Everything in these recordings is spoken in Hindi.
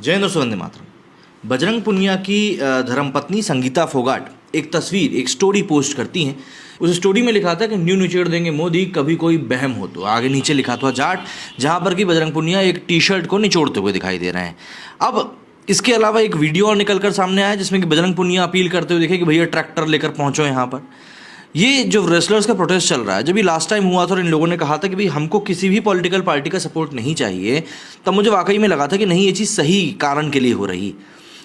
जय हिंद वंदे मातरम। बजरंग पुनिया की धर्मपत्नी संगीता फोगाट एक तस्वीर, एक स्टोरी पोस्ट करती हैं। उस स्टोरी में लिखा था कि न्यू निचेड़ देंगे मोदी, कभी कोई बहम हो तो। आगे नीचे लिखा था जाट, जहां पर कि बजरंग पुनिया एक टी शर्ट को निचोड़ते हुए दिखाई दे रहे हैं। अब इसके अलावा एक वीडियो और निकलकर सामने आया जिसमें कि बजरंग पुनिया अपील करते हुए दिखे कि भैया ट्रैक्टर लेकर पहुंचो यहाँ पर। ये जो रेसलर्स का प्रोटेस्ट चल रहा है, जब ये लास्ट टाइम हुआ था और इन लोगों ने कहा था कि भाई हमको किसी भी पॉलिटिकल पार्टी का सपोर्ट नहीं चाहिए, तब मुझे वाकई में लगा था कि नहीं, ये चीज़ सही कारण के लिए हो रही।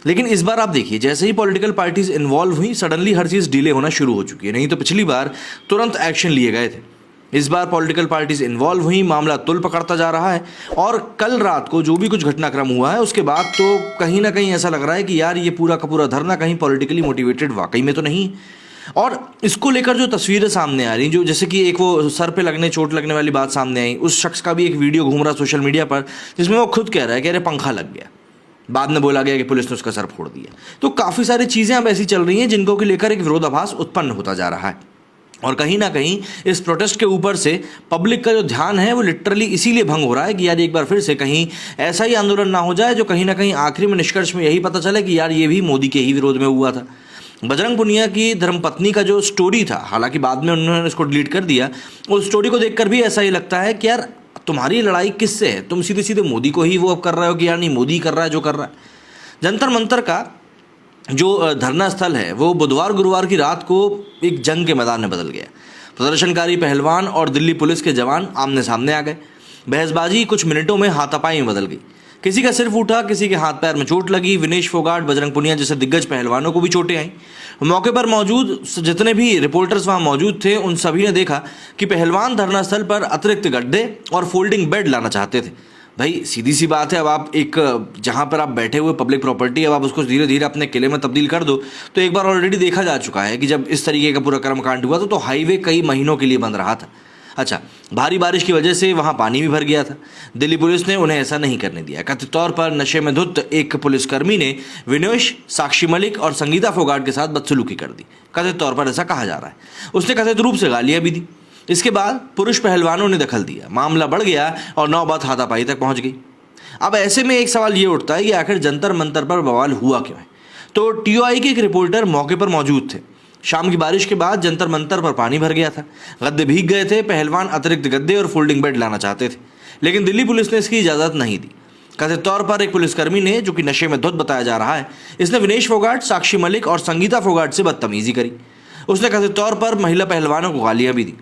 लेकिन इस बार आप देखिए, जैसे ही पॉलिटिकल पार्टीज इन्वॉल्व हुई, सडनली हर चीज़ डिले होना शुरू हो चुकी है। नहीं तो पिछली बार तुरंत एक्शन लिए गए थे, इस बार पॉलिटिकल पार्टीज इन्वॉल्व हुई, मामला तुल पकड़ता जा रहा है। और कल रात को जो भी कुछ घटनाक्रम हुआ है, उसके बाद तो कहीं ना कहीं ऐसा लग रहा है कि यार ये पूरा का पूरा धरना कहीं पॉलिटिकली मोटिवेटेड वाकई में तो नहीं। और इसको लेकर जो तस्वीरें सामने आ रही, जो जैसे कि एक वो सर पे चोट लगने वाली बात सामने आई, उस शख्स का भी एक वीडियो घूम रहा सोशल मीडिया पर जिसमें वो खुद कह रहा है कि अरे पंखा लग गया, बाद में बोला गया कि पुलिस ने उसका सर फोड़ दिया। तो काफ़ी सारी चीज़ें अब ऐसी चल रही हैं जिनको कि लेकर एक विरोधाभास उत्पन्न होता जा रहा है। और कहीं ना कहीं इस प्रोटेस्ट के ऊपर से पब्लिक का जो ध्यान है वो लिटरली इसीलिए भंग हो रहा है कि यार एक बार फिर से कहीं ऐसा ही आंदोलन ना हो जाए जो कहीं ना कहीं आखिरी में निष्कर्ष में यही पता चले कि यार ये भी मोदी के ही विरोध में हुआ था। बजरंग पुनिया की धर्मपत्नी का जो स्टोरी था, हालांकि बाद में उन्होंने इसको डिलीट कर दिया, उस स्टोरी को देखकर भी ऐसा ही लगता है कि यार तुम्हारी लड़ाई किससे है? तुम सीधे सीधे मोदी को ही वो अब कर रहे हो कि यार नहीं, मोदी कर रहा है जो कर रहा है। जंतर मंतर का जो धरना स्थल है वो बुधवार गुरुवार की रात को एक जंग के मैदान में बदल गया। प्रदर्शनकारी पहलवान और दिल्ली पुलिस के जवान आमने सामने आ गए। बहसबाजी कुछ मिनटों में हाथापाई में बदल गई। किसी का सिर फूटा, किसी के हाथ पैर में चोट लगी। विनेश फोगाट, बजरंग पुनिया जैसे दिग्गज पहलवानों को भी चोटें आई। मौके पर मौजूद जितने भी रिपोर्टर्स वहां मौजूद थे, उन सभी ने देखा कि पहलवान धरना स्थल पर अतिरिक्त गड्ढे और फोल्डिंग बेड लाना चाहते थे। भाई सीधी सी बात है, अब आप एक जहां पर आप बैठे हुए पब्लिक प्रॉपर्टी, अब आप उसको धीरे धीरे अपने किले में तब्दील कर दो। तो एक बार ऑलरेडी देखा जा चुका है कि जब इस तरीके का पूरा कर्मकांड हुआ तो हाईवे कई महीनों के लिए बंद रहा था। अच्छा, भारी बारिश की वजह से वहां पानी भी भर गया था। दिल्ली पुलिस ने उन्हें ऐसा नहीं करने दिया। कथित तौर पर नशे में धुत एक पुलिसकर्मी ने विनेश, साक्षी मलिक और संगीता फोगाट के साथ बदसलूकी कर दी। कथित तौर पर ऐसा कहा जा रहा है। उसने कथित रूप से गालियां भी दी। इसके बाद पुरुष पहलवानों ने दखल दिया, मामला बढ़ गया और नौबत हाथापाई तक पहुंच गई। अब ऐसे में एक सवाल ये उठता है कि आखिर जंतर मंतर पर बवाल हुआ क्यों है? तो टीओआई के एक रिपोर्टर मौके पर मौजूद थे। शाम की बारिश के बाद जंतर मंतर पर पानी भर गया था, गद्दे भीग गए थे। पहलवान अतिरिक्त गद्दे और फोल्डिंग बेड लाना चाहते थे, लेकिन दिल्ली पुलिस ने इसकी इजाज़त नहीं दी। कथित तौर पर एक पुलिसकर्मी ने, जो कि नशे में धुत बताया जा रहा है, इसने विनेश फोगाट, साक्षी मलिक और संगीता फोगाट से बदतमीजी करी। उसने कथित तौर पर महिला पहलवानों को गालियां भी दी।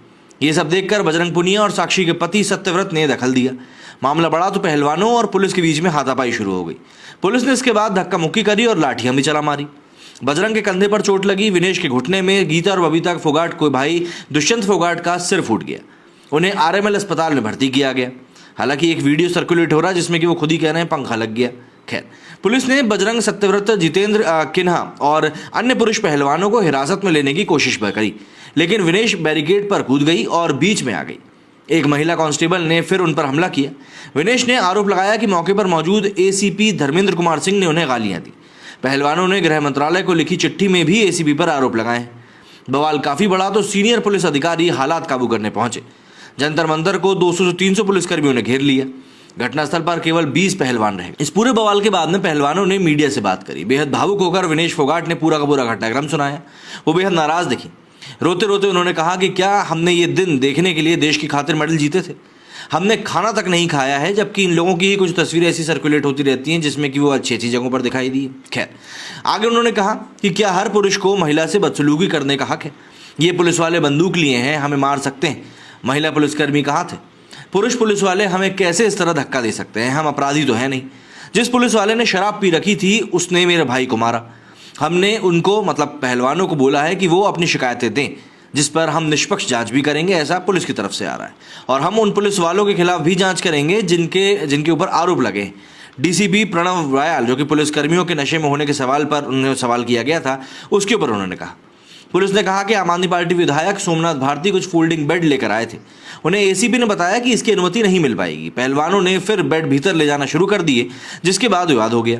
ये सब देखकर बजरंग पुनिया और साक्षी के पति सत्यव्रत ने दखल दिया। मामला बढ़ा तो पहलवानों और पुलिस के बीच में हाथापाई शुरू हो गई। पुलिस ने इसके बाद धक्का मुक्की करी और लाठियां भी चला मारी। बजरंग के कंधे पर चोट लगी, विनेश के घुटने में। गीता और बबीता फोगाट को भाई दुष्यंत फोगाट का सिर फूट गया। उन्हें आरएमएल अस्पताल में भर्ती किया गया। हालांकि एक वीडियो सर्कुलेट हो रहा है जिसमें कि वो खुद ही कह रहे हैं पंखा लग गया। खैर, पुलिस ने बजरंग, सत्यव्रत, जितेंद्र किन्हा और अन्य पुरुष पहलवानों को हिरासत में लेने की कोशिश करी, लेकिन विनेश बैरिकेड पर कूद गई और बीच में आ गई। एक महिला कांस्टेबल ने फिर उन पर हमला किया। विनेश ने आरोप लगाया कि मौके पर मौजूद एसीपी धर्मेंद्र कुमार सिंह ने उन्हें गालियां दी। पहलवानों ने गृह मंत्रालय को लिखी चिट्ठी में भी एसीपी पर आरोप लगाए। बवाल काफी बढ़ा तो सीनियर पुलिस अधिकारी हालात काबू करने पहुंचे। जंतर मंतर को 200 से 300 पुलिसकर्मियों ने घेर लिया। घटनास्थल पर केवल 20 पहलवान रहे। इस पूरे बवाल के बाद में पहलवानों ने मीडिया से बात करी। बेहद भावुक होकर विनेश फोगाट ने पूरा का पूरा घटनाक्रम सुनाया। वो बेहद नाराज दिखी। रोते रोते उन्होंने कहा कि क्या हमने ये दिन देखने के लिए देश की खातिर मेडल जीते थे? हमने खाना तक नहीं खाया है, जबकि इन लोगों की ही कुछ तस्वीरें ऐसी सर्कुलेट होती रहती हैं जिसमें कि वो अच्छी अच्छी जगहों पर दिखाई दी। खैर, आगे उन्होंने कहा कि क्या हर पुरुष को महिला से बदसलूकी करने का हक है? ये पुलिस वाले बंदूक लिए हैं, हमें मार सकते हैं। महिला पुलिसकर्मी कहाँ थे? पुरुष पुलिस वाले हमें कैसे इस तरह धक्का दे सकते हैं? हम अपराधी तो है नहीं। जिस पुलिस वाले ने शराब पी रखी थी उसने मेरे भाई को मारा। हमने उनको, मतलब पहलवानों को, बोला है कि वो अपनी शिकायतें दें, जिस पर हम निष्पक्ष जांच भी करेंगे, ऐसा पुलिस की तरफ से आ रहा है। और हम उन पुलिस वालों के खिलाफ भी जांच करेंगे जिनके ऊपर आरोप लगे। डीसीपी प्रणव रायल, जो कि पुलिसकर्मियों के नशे में होने के सवाल पर उन्हें सवाल किया गया था, उसके ऊपर उन्होंने कहा। पुलिस ने कहा कि आम आदमी पार्टी विधायक सोमनाथ भारती कुछ फोल्डिंग बेड लेकर आए थे। उन्हें एसीपी ने बताया कि इसकी अनुमति नहीं मिल पाएगी। पहलवानों ने फिर बेड भीतर ले जाना शुरू कर दिए, जिसके बाद विवाद हो गया।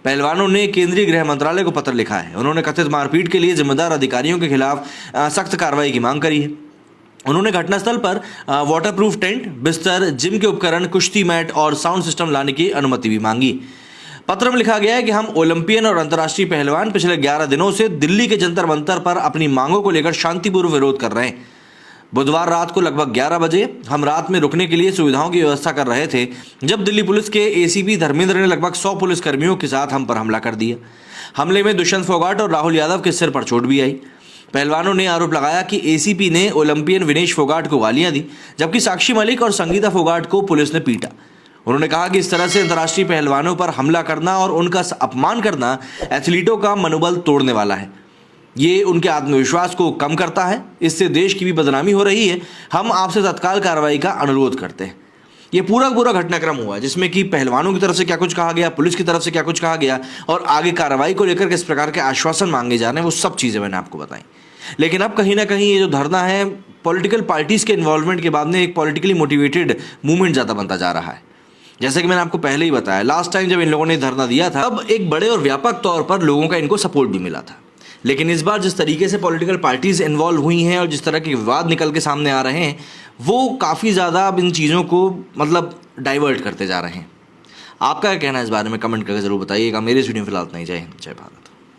पहलवानों ने केंद्रीय गृह मंत्रालय को पत्र लिखा है। उन्होंने कथित मारपीट के लिए जिम्मेदार अधिकारियों के खिलाफ सख्त कार्रवाई की मांग करी है। उन्होंने घटनास्थल पर वाटरप्रूफ टेंट, बिस्तर, जिम के उपकरण, कुश्ती मैट और साउंड सिस्टम लाने की अनुमति भी मांगी। पत्र में लिखा गया है कि हम ओलंपियन और अंतर्राष्ट्रीय पहलवान पिछले 11 दिनों से दिल्ली के जंतर मंतर पर अपनी मांगों को लेकर शांतिपूर्व विरोध कर रहे हैं। बुधवार रात को लगभग 11 बजे हम रात में रुकने के लिए सुविधाओं की व्यवस्था कर रहे थे जब दिल्ली पुलिस के एसीपी धर्मेंद्र ने लगभग 100 पुलिसकर्मियों के साथ हम पर हमला कर दिया। हमले में दुष्यंत फोगाट और राहुल यादव के सिर पर चोट भी आई। पहलवानों ने आरोप लगाया कि एसीपी ने ओलंपियन विनेश फोगाट को गालियां दी जबकि साक्षी मलिक और संगीता फोगाट को पुलिस ने पीटा। उन्होंने कहा कि इस तरह से अंतर्राष्ट्रीय पहलवानों पर हमला करना और उनका अपमान करना एथलीटों का मनोबल तोड़ने वाला है। ये उनके आत्मविश्वास को कम करता है, इससे देश की भी बदनामी हो रही है। हम आपसे तत्काल कार्रवाई का अनुरोध करते हैं। ये पूरा घटनाक्रम हुआ जिसमें कि पहलवानों की तरफ से क्या कुछ कहा गया, पुलिस की तरफ से क्या कुछ कहा गया और आगे कार्रवाई को लेकर किस प्रकार के आश्वासन मांगे जा रहे हैं, वो सब चीज़ें मैंने आपको बताई। लेकिन अब कहीं ना कहीं ये जो धरना है पॉलिटिकल पार्टीज़ के इन्वॉल्वमेंट के बाद में एक पॉलिटिकली मोटिवेटेड मूवमेंट ज़्यादा बनता जा रहा है। जैसे कि मैंने आपको पहले ही बताया, लास्ट टाइम जब इन लोगों ने धरना दिया था तब एक बड़े और व्यापक तौर पर लोगों का इनको सपोर्ट भी मिला था। लेकिन इस बार जिस तरीके से पॉलिटिकल पार्टीज इन्वॉल्व हुई हैं और जिस तरह के विवाद निकल के सामने आ रहे हैं वो काफ़ी ज़्यादा अब इन चीज़ों को मतलब डाइवर्ट करते जा रहे हैं। आपका क्या कहना है इस बारे में कमेंट करके ज़रूर बताइएगा। मेरे इस वीडियो में फिलहाल इतना ही। जय हिंद, जय भारत।